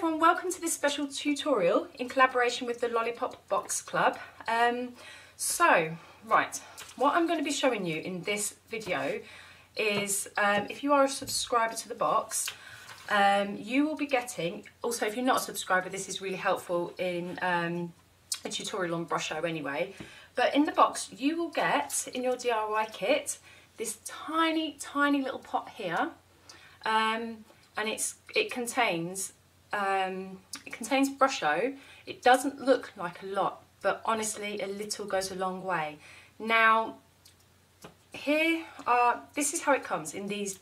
everyone, welcome to this special tutorial in collaboration with the Lollipop Box Club. Right, what I'm going to be showing you in this video is if you are a subscriber to the box, you will be getting, also if you're not a subscriber, this is really helpful in a tutorial on Brusho anyway, but in the box you will get in your DIY kit this tiny little pot here, and it contains Brusho. It doesn't look like a lot, but honestly a little goes a long way. Now this is how it comes in these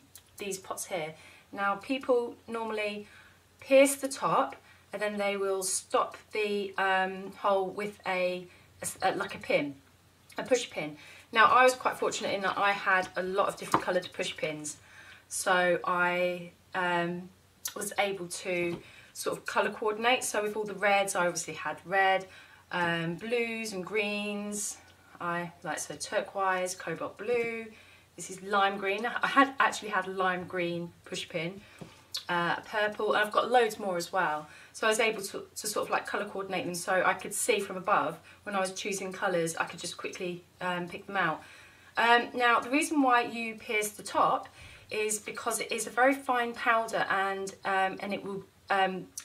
pots here. Now people normally pierce the top and then they will stop the hole with like a pin, a push pin. Now I was quite fortunate in that I had a lot of different coloured push pins, so I was able to sort of colour coordinate. So with all the reds, I obviously had red, blues and greens. So turquoise, cobalt blue. This is lime green. I actually had a lime green push pin, purple, and I've got loads more as well. So I was able to sort of like colour coordinate them so I could see from above when I was choosing colours. I could just quickly pick them out. Now the reason why you pierce the top is because it is a very fine powder, and it will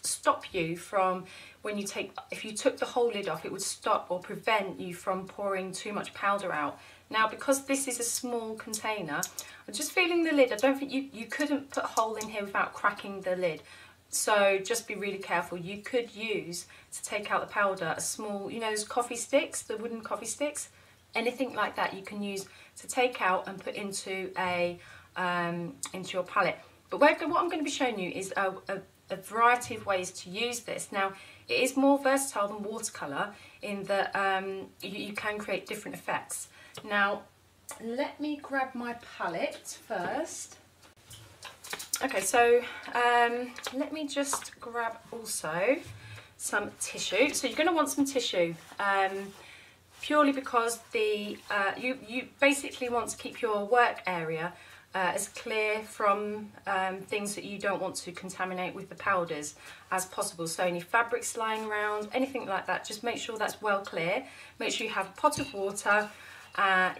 stop you from, if you took the whole lid off, it would stop or prevent you from pouring too much powder out. Now because this is a small container, I'm just feeling the lid. I don't think you couldn't put a hole in here without cracking the lid, so just be really careful. You could use, to take out the powder, a small, you know those coffee sticks, the wooden coffee sticks, anything like that you can use to take out and put into your palette. But what I'm going to be showing you is a variety of ways to use this. Now it is more versatile than watercolour in that you can create different effects. Now let me grab my palette first. Okay, so let me just grab also some tissue. So you're going to want some tissue, purely because you basically want to keep your work area as clear from things that you don't want to contaminate with the powders as possible. So any fabrics lying around, anything like that, just make sure that's well clear. Make sure you have a pot of water,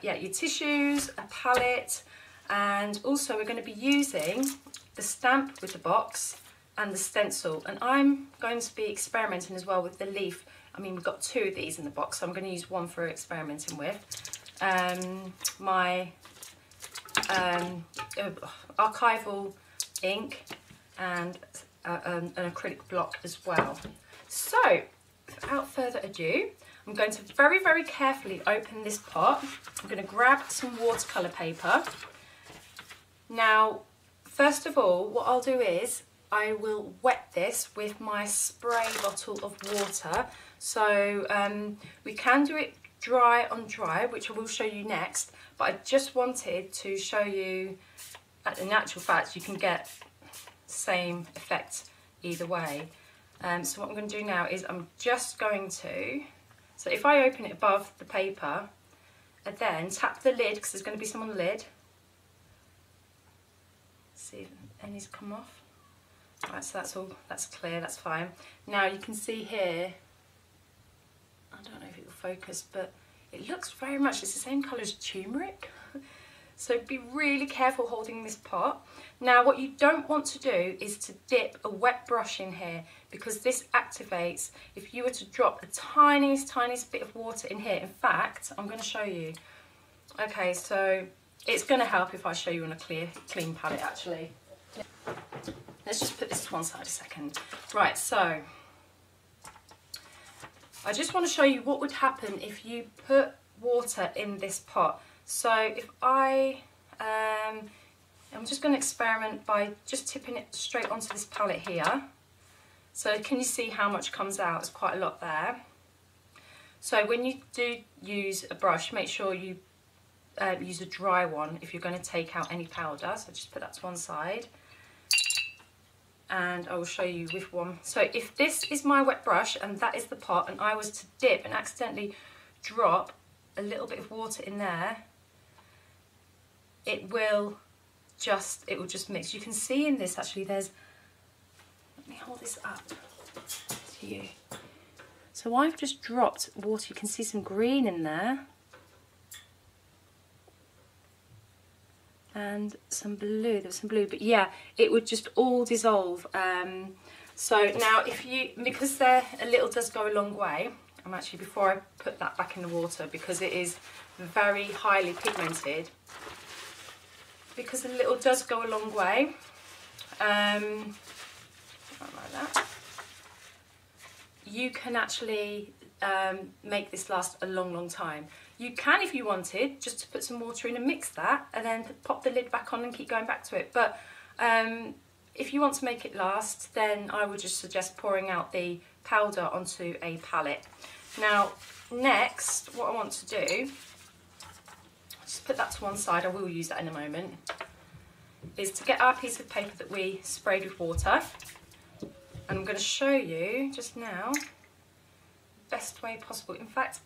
your tissues, a palette, and also we're going to be using the stamp with the box and the stencil. And I'm going to be experimenting as well with the leaf. I mean, we've got two of these in the box, so I'm going to use one for experimenting with. My archival ink and an acrylic block as well. So without further ado, I'm going to very carefully open this pot. I'm going to grab some watercolour paper. Now first of all, what I'll do is I will wet this with my spray bottle of water. So we can do it dry on dry, which I will show you next, but I just wanted to show you that in actual fact you can get the same effect either way. So what I'm going to do now is I'm just going to, so if I open it above the paper and then tap the lid, because there's going to be some on the lid, see if any's come off. Right, so that's clear, that's fine. Now you can see here, I don't know if it will focus, but it looks very much, it's the same colour as turmeric. So be really careful holding this pot. Now what you don't want to do is to dip a wet brush in here, because this activates if you were to drop the tiniest bit of water in here. In fact, I'm going to show you. Okay, so it's going to help if I show you on a clean palette actually. Let's just put this to one side a second. Right, so I just want to show you what would happen if you put water in this pot. So if I'm just going to experiment by just tipping it straight onto this palette here. So can you see how much comes out? It's quite a lot there. So when you do use a brush, make sure you use a dry one if you're going to take out any powder. So just put that to one side. And I will show you with one. So if this is my wet brush and that is the pot, and I was to dip and accidentally drop a little bit of water in there, it will just mix. You can see in this actually there's let me hold this up to you. So I've just dropped water. You can see some green in there. And some blue, there was some blue, but yeah, it would just all dissolve. So now because a little does go a long way, I'm actually, before I put that back in the water, because it is very highly pigmented, because a little does go a long way, like that, you can actually make this last a long time. You can, if you wanted, just to put some water in and mix that, and then pop the lid back on and keep going back to it. But if you want to make it last, then I would just suggest pouring out the powder onto a palette. Now, next, what I want to do, just put that to one side, I will use that in a moment, is to get our piece of paper that we sprayed with water. And I'm going to show you just now the best way possible. In fact,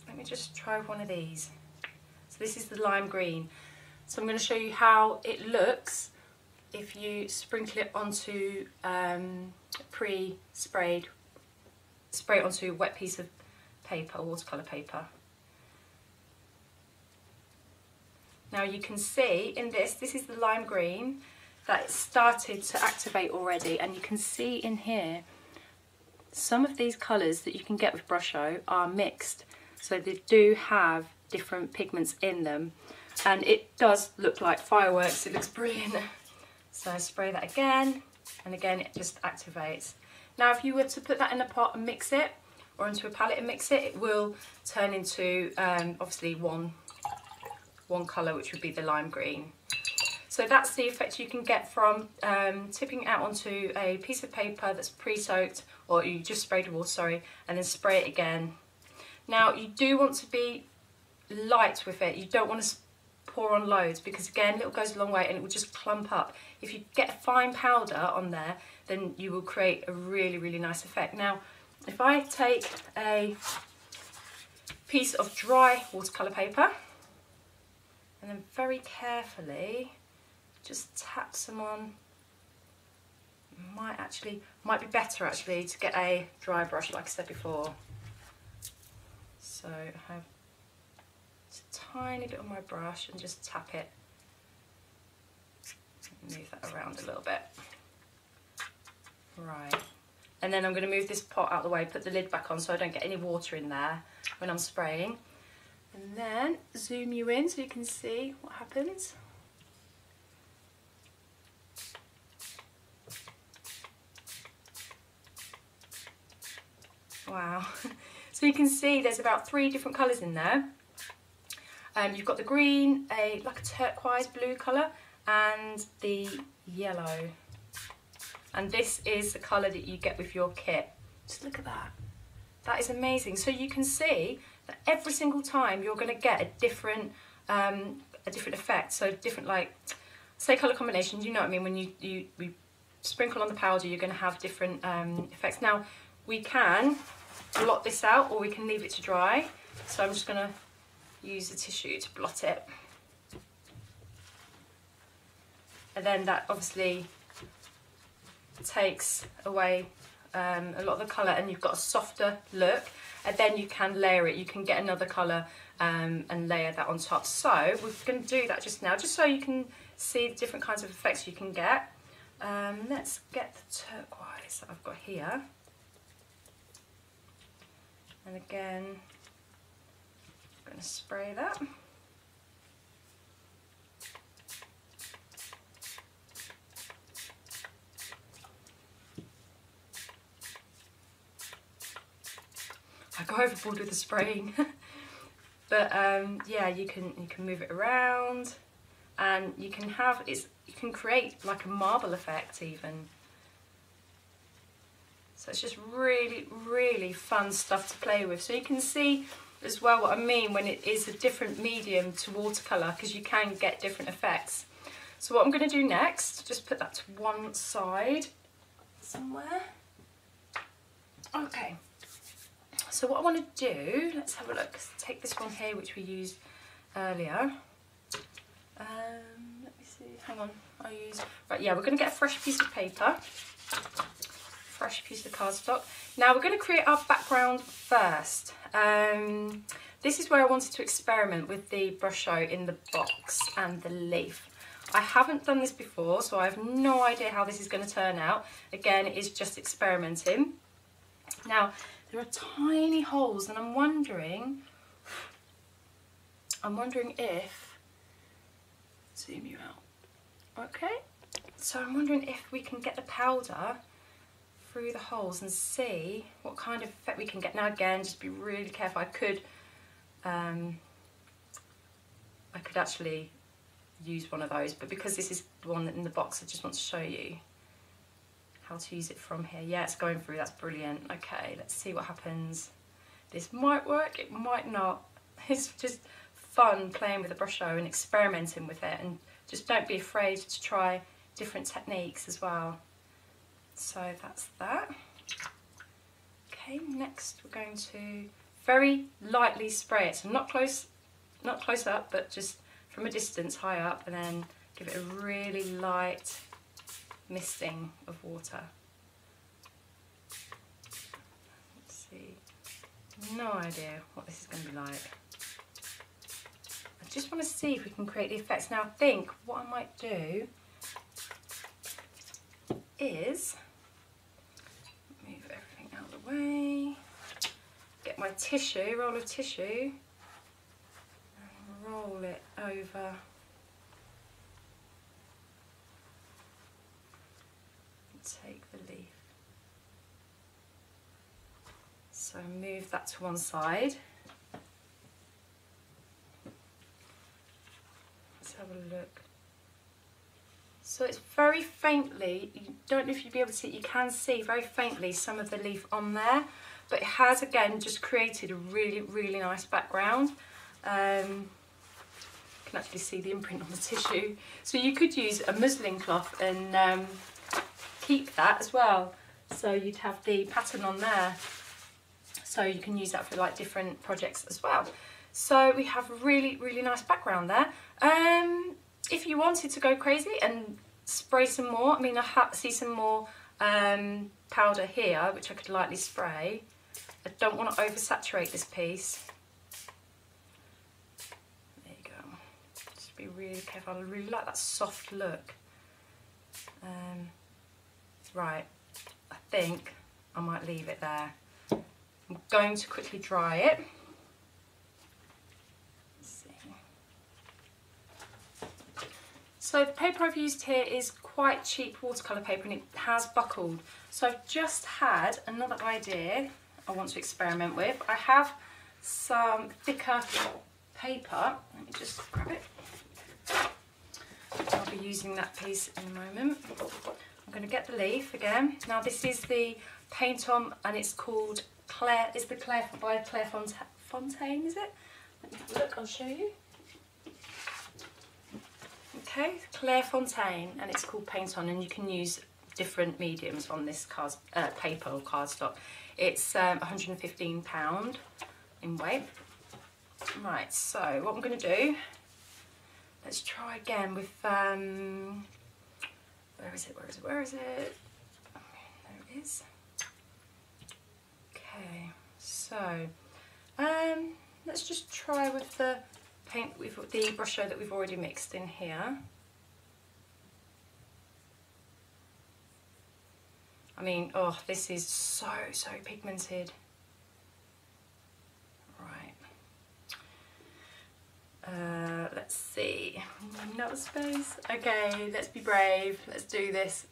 let me just try one of these. So this is the lime green. So I'm going to show you how it looks if you sprinkle it onto spray it onto a wet piece of paper, watercolour paper. Now you can see in this is the lime green, that it started to activate already, and you can see in here some of these colours that you can get with Brusho are mixed. So they do have different pigments in them, and it does look like fireworks. It looks brilliant. So I spray that again, and again it just activates. Now if you were to put that in a pot and mix it, or into a palette and mix it, it will turn into obviously one colour, which would be the lime green. So that's the effect you can get from tipping it out onto a piece of paper that's pre-soaked, or you just sprayed with water, sorry, and then spray it again. Now you do want to be light with it. You don't want to pour on loads, because again, little goes a long way and it will just clump up. If you get a fine powder on there, then you will create a really nice effect. Now, if I take a piece of dry watercolour paper and then very carefully just tap some on, might be better actually to get a dry brush, like I said before. So I have just a tiny bit on my brush and just tap it, move that around a little bit. Right, and then I'm going to move this pot out of the way, put the lid back on so I don't get any water in there when I'm spraying, and then zoom you in so you can see what happens. Wow. So you can see there's about 3 different colours in there. You've got the green, like a turquoise blue colour, and the yellow. And this is the colour that you get with your kit. Just look at that. That is amazing. So you can see that every single time you're going to get a different effect. So different, like, say colour combinations, you know what I mean, when you sprinkle on the powder, you're going to have different effects. Now, we can blot this out, or we can leave it to dry. So I'm just going to use a tissue to blot it. And then that obviously takes away a lot of the colour, and you've got a softer look. And then you can layer it. You can get another colour and layer that on top. So we're going to do that just now, just so you can see the different kinds of effects you can get. Let's get the turquoise that I've got here. And again, I'm going to spray that. I go overboard with the spraying. But yeah, you can move it around, and you can create like a marble effect even. So it's just really fun stuff to play with. So you can see as well what I mean when it is a different medium to watercolour, because you can get different effects. So what I'm going to do next, just put that to one side somewhere. Okay. So what I want to do, let's have a look. Take this one here, which we used earlier. Let me see, hang on. Right, yeah, we're going to get a fresh piece of paper. fresh piece of cardstock. Now we're going to create our background first. This is where I wanted to experiment with the Brusho in the box and the leaf. I haven't done this before, so I have no idea how this is going to turn out. Again, it is just experimenting. Now, there are tiny holes, and I'm wondering if, zoom you out, okay? So I'm wondering if we can get the powder through the holes and see what kind of effect we can get. Now again, just be really careful. I could actually use one of those, but because this is the one in the box, I just want to show you how to use it from here. Yeah, it's going through, that's brilliant. Okay, let's see what happens. This might work, it might not. It's just fun playing with the Brusho and experimenting with it, and just don't be afraid to try different techniques as well. So that's that. Okay, next we're going to very lightly spray it. So not close up, but just from a distance, high up, and then give it a really light misting of water. Let's see. No idea what this is going to be like. I just want to see if we can create the effects. Now I think what I might do is move everything out of the way, get my tissue, roll of tissue, and roll it over and take the leaf. So move that to one side. Let's have a look. So it's very faintly, you don't know if you'll be able to see it, you can see very faintly some of the leaf on there, but it has again just created a really, really nice background. You can actually see the imprint on the tissue. So you could use a muslin cloth and keep that as well. So you'd have the pattern on there. So you can use that for like different projects as well. So we have a really, really nice background there. If you wanted to go crazy and spray some more, I mean, I see some more powder here, which I could lightly spray. I don't want to oversaturate this piece. There you go. Just be really careful. I really like that soft look. Right, I think I might leave it there. I'm going to quickly dry it. So the paper I've used here is quite cheap watercolour paper, and it has buckled. So I've just had another idea I want to experiment with. I have some thicker paper. Let me just grab it. I'll be using that piece in a moment. I'm going to get the leaf again. Now this is the paint on, and it's called Claire. Is the Claire by Claire Fontaine? Is it? Let me have a look. I'll show you. Okay, Claire Fontaine, and it's called Paint On, and you can use different mediums on this paper or cardstock. It's £115 in weight. Right, so what I'm going to do, let's try again with, where is it? There it is. Okay, so let's just try with the paint with the Brusho that we've already mixed in here. I mean, oh, this is so pigmented. Right. Let's see. Another space. Okay, let's be brave. Let's do this.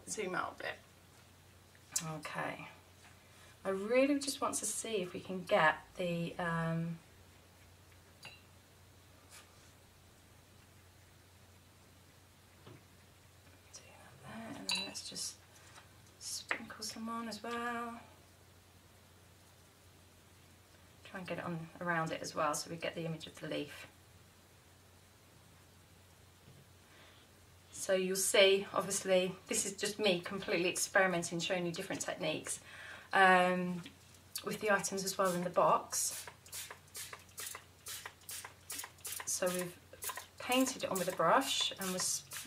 Zoom out a bit. Okay. I really just want to see if we can get the let's just sprinkle some on as well. Try and get it on around it as well so we get the image of the leaf. So you'll see, obviously, this is just me completely experimenting, showing you different techniques with the items as well in the box. So we've painted it on with a brush, and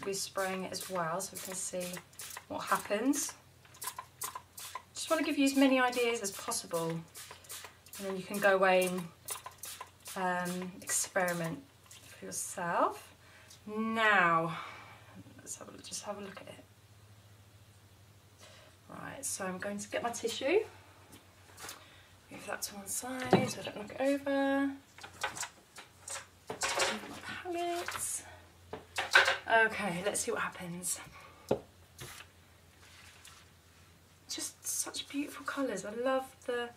we're spraying it as well so we can see what happens. want to give you as many ideas as possible, and then you can go away and experiment for yourself. Now, let's just have a look at it. Right, so I'm going to get my tissue, move that to one side so I don't knock it over. Move my palettes. Okay, let's see what happens. Just such beautiful colours. I love the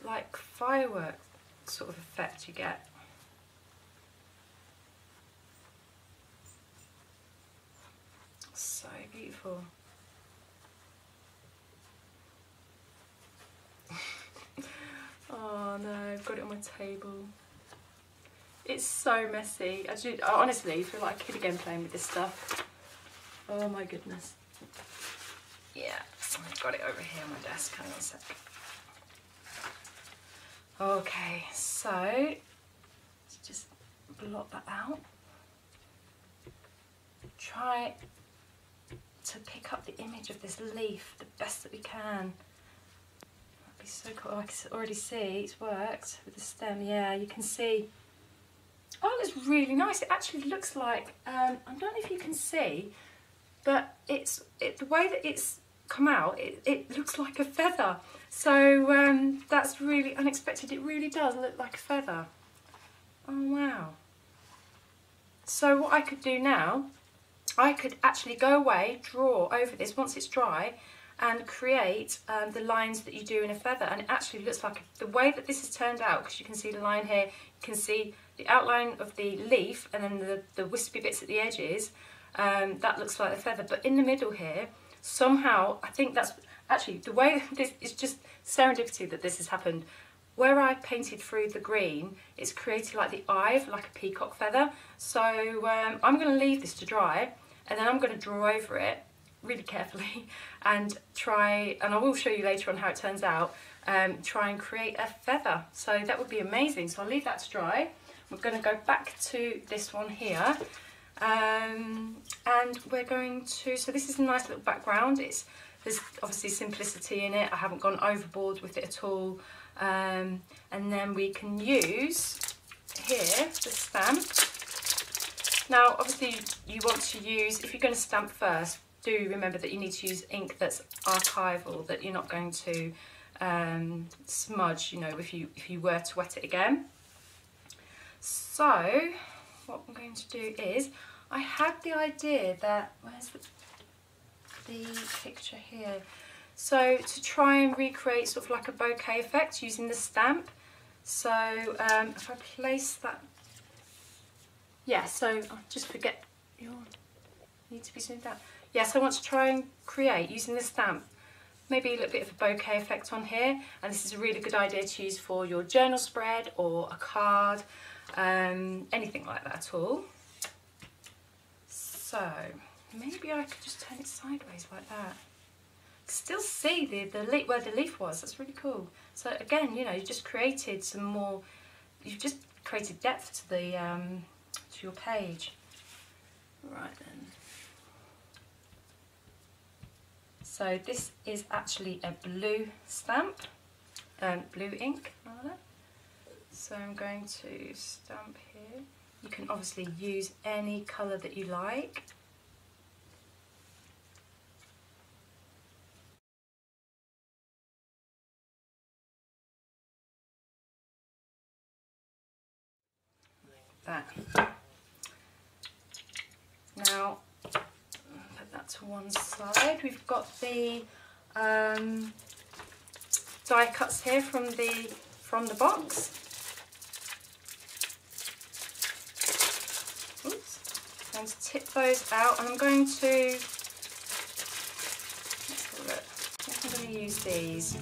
like firework sort of effect you get. So beautiful. Oh no, I've got it on my table. It's so messy. I honestly feel like a kid again playing with this stuff. Oh my goodness. Yeah, I've got it over here on my desk. Hang on a sec. Okay, so let's just blot that out. Try to pick up the image of this leaf the best that we can. That'd be so cool. I can already see it's worked with the stem. Yeah, you can see. Oh, it looks really nice. It actually looks like, I don't know if you can see, but the way that it's come out, it looks like a feather. So that's really unexpected. It really does look like a feather. Oh, wow. So what I could do now, I could actually go away, draw over this once it's dry, and create the lines that you do in a feather. And it actually looks like, the way that this has turned out, because you can see the line here, you can see the outline of the leaf, and then the wispy bits at the edges, that looks like a feather. But in the middle here, somehow, I think that's actually the way this is just serendipity that this has happened. Where I painted through the green, it's created like the eye of like a peacock feather. So I'm going to leave this to dry, and then I'm going to draw over it really carefully and try, and I will show you later on how it turns out, try and create a feather. So that would be amazing. So I'll leave that to dry. We're going to go back to this one here, and we're going to, so this is a nice little background. There's obviously simplicity in it. I haven't gone overboard with it at all. And then we can use here the stamp. Now obviously you want to use, if you're going to stamp first, do remember that you need to use ink that's archival, that you're not going to smudge, you know, if you were to wet it again. So what I'm going to do is, I had the idea that, where's the picture here? So to try and recreate sort of like a bouquet effect using the stamp. So if I place that, yeah, so I'll just forget, you need to be zoomed out. Yes, I want to try and create, using the stamp, maybe a little bit of a bouquet effect on here. And this is a really good idea to use for your journal spread or a card, anything like that at all. So maybe I could just turn it sideways like that. Still see the leaf, where the leaf was. That's really cool. So again, you know, you just created some more, you've just created depth to the to your page. Right then. So this is actually a blue stamp, blue ink rather. So I'm going to stamp here. You can obviously use any colour that you like. That. Now put that to one side. We've got the die cuts here from the box. Oops. I'm going to tip those out, and I'm going to, let's have a look. I think I'm going to use these.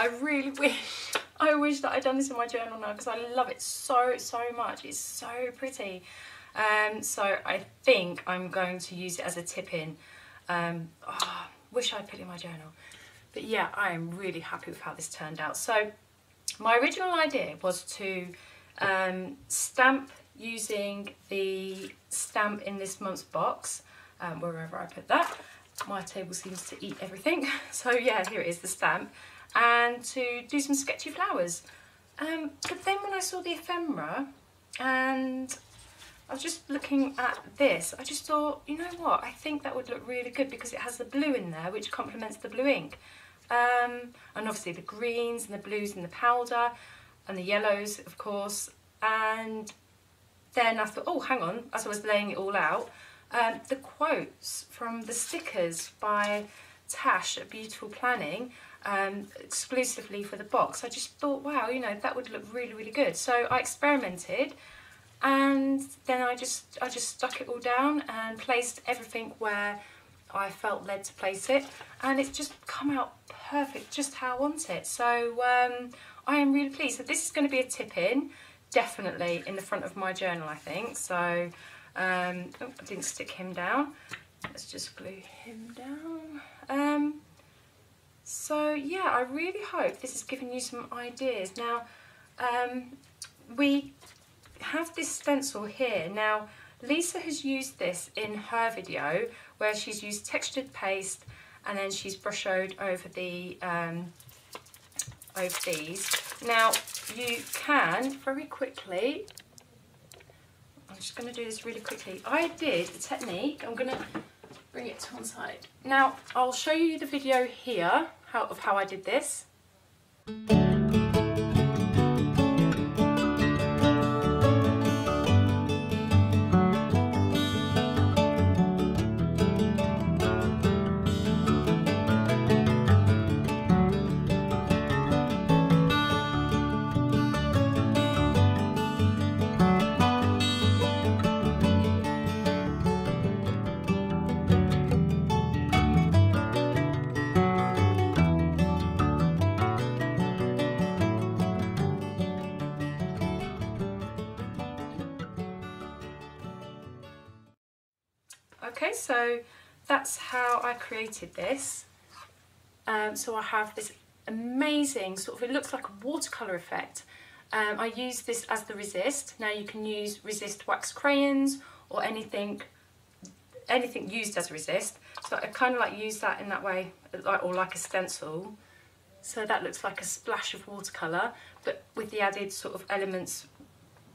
I really wish that I'd done this in my journal now, because I love it so much. It's so pretty. So I think I'm going to use it as a tip-in. Wish I'd put it in my journal. But yeah, I am really happy with how this turned out. So my original idea was to stamp using the stamp in this month's box, wherever I put that. My table seems to eat everything. So yeah, here it is, the stamp. And to do some sketchy flowers. But then when I saw the ephemera and I was just looking at this, I just thought, you know what, I think that would look really good because it has the blue in there, which complements the blue ink. And obviously the greens and the blues and the powder and the yellows, of course. And then I thought, oh, hang on, as I was laying it all out, the quotes from the stickers by Tash at Beautiful Planning, exclusively for the box. I just thought, wow, you know, that would look really good. So I experimented, and then I just stuck it all down and placed everything where I felt led to place it, and it's just come out perfect, just how I want it. So I am really pleased. So this is going to be a tip-in, definitely in the front of my journal, I think. So oh, I didn't stick him down. Let's just glue him down. So yeah, I really hope this has given you some ideas. Now, we have this stencil here. Now, Lisa has used this in her video where she's used textured paste and then she's brushed over the over these. Now, you can very quickly, I'm just going to do this really quickly. I did a technique, I'm going to bring it to one side. Now, I'll show you the video here of how I did this. Okay, so that's how I created this. So I have this amazing sort of, it looks like a watercolour effect. I use this as the resist. Now you can use resist wax crayons or anything used as resist. So I kind of like use that in that way, or like a stencil. So that looks like a splash of watercolour, but with the added sort of elements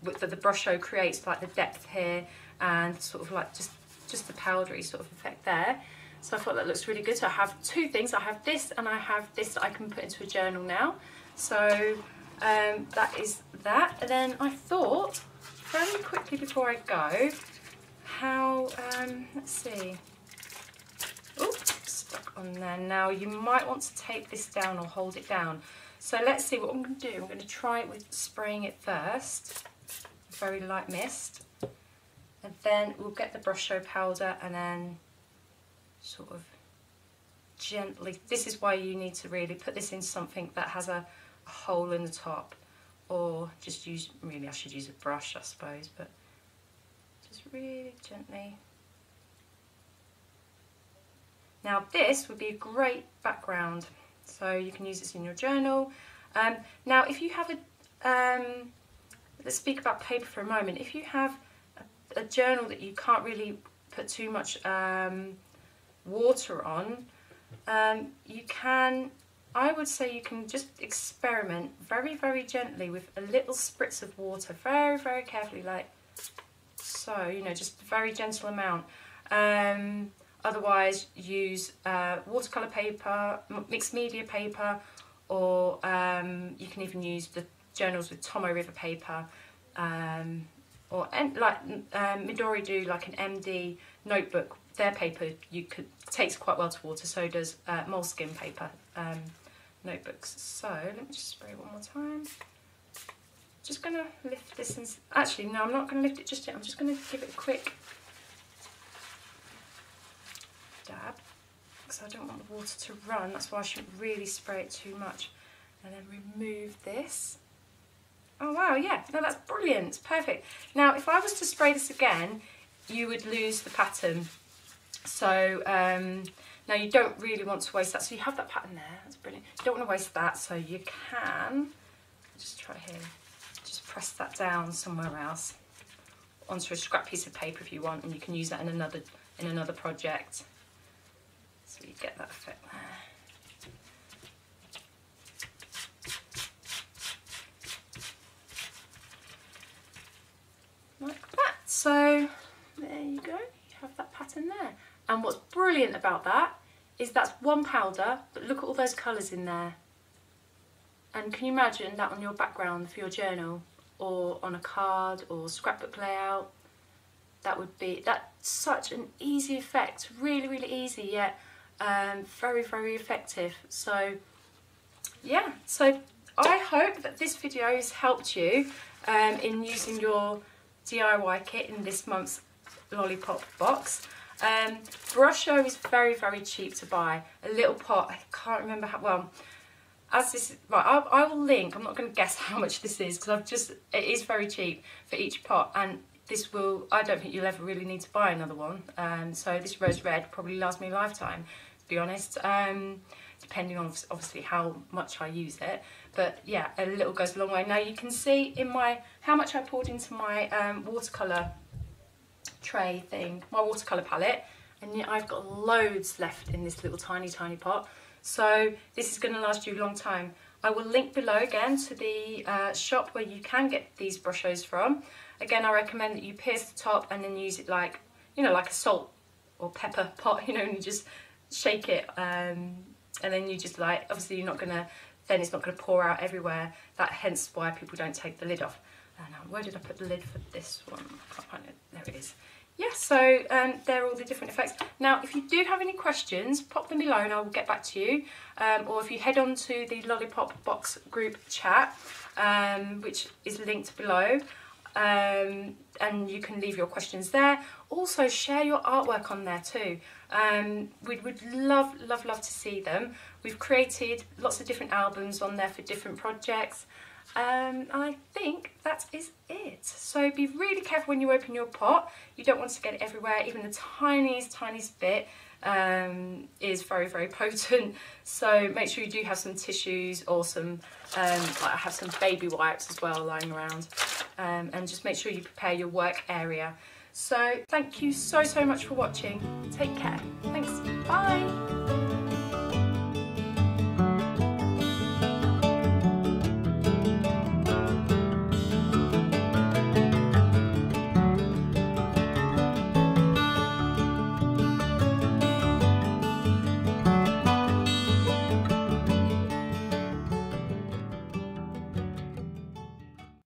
that the Brusho creates, like the depth here and sort of like just the powdery sort of effect there. So I thought that looks really good. So I have two things. I have this and I have this that I can put into a journal now. So that is that. And then I thought, very quickly before I go, how, let's see. Oh, stuck on there. Now you might want to take this down or hold it down. So let's see what I'm going to do. I'm going to try it with spraying it first. Very light mist. And then we'll get the Brusho powder and then sort of gently, this is why you need to really put this in something that has a hole in the top, or just use, really I should use a brush I suppose, but just really gently. Now this would be a great background, so you can use this in your journal. Now if you have a, let's speak about paper for a moment. If you have a journal that you can't really put too much water on, you can, I would say you can just experiment very gently with a little spritz of water, very carefully, like so, you know, just a very gentle amount. Otherwise use watercolour paper, mixed media paper, or you can even use the journals with Tomo River paper, or like Midori do like an MD notebook. Their paper takes quite well to water, so does moleskin paper notebooks. So let me just spray it one more time. Just going to lift this and actually no, I'm not going to lift it just yet. I'm just going to give it a quick dab because I don't want the water to run. That's why I shouldn't really spray it too much. and then remove this. Oh wow, yeah, no, that's brilliant, perfect. Now if I was to spray this again, you would lose the pattern. So now you don't really want to waste that. So you have that pattern there, that's brilliant. You don't want to waste that, so you can, just try here, just press that down somewhere else, onto a scrap piece of paper if you want, and you can use that in another project. So you get that effect there. Like that. So there you go, you have that pattern there. And what's brilliant about that is that's one powder, but look at all those colours in there. And can you imagine that on your background for your journal, or on a card or scrapbook layout? That's such an easy effect, really, really easy, yet very, very effective. So yeah, so I hope that this video has helped you in using your DIY kit in this month's Lollipop box. Brusho is very, very cheap to buy. A little pot, I can't remember how, well, as this, right, I will link, I'm not going to guess how much this is, because it is very cheap for each pot, and this will, I don't think you'll ever really need to buy another one. So this rose red probably lasts me a lifetime, to be honest, depending on obviously how much I use it. But yeah, a little goes a long way. Now you can see in how much I poured into my watercolour tray thing, my watercolour palette, and yet I've got loads left in this little tiny pot. So this is going to last you a long time. I will link below again to the shop where you can get these Brushos from. Again, I recommend that you pierce the top and then use it like, you know, like a salt or pepper pot, you know, and you just shake it, and then you just like, obviously you're not gonna, then it's not gonna pour out everywhere. That hence why people don't take the lid off. Now, where did I put the lid for this one? I can't find it. There it is. Yeah, so there are all the different effects. Now, if you do have any questions, pop them below and I will get back to you. Or if you head on to the Lollipop box group chat, which is linked below, and you can leave your questions there. Also, share your artwork on there too. We would love to see them. We've created lots of different albums on there for different projects. And I think that is it. So be really careful when you open your pot. You don't want to get it everywhere. Even the tiniest bit is very, very potent. So make sure you do have some tissues or some, like I have some baby wipes as well lying around. And just make sure you prepare your work area. So thank you so much for watching. Take care. Thanks. Bye.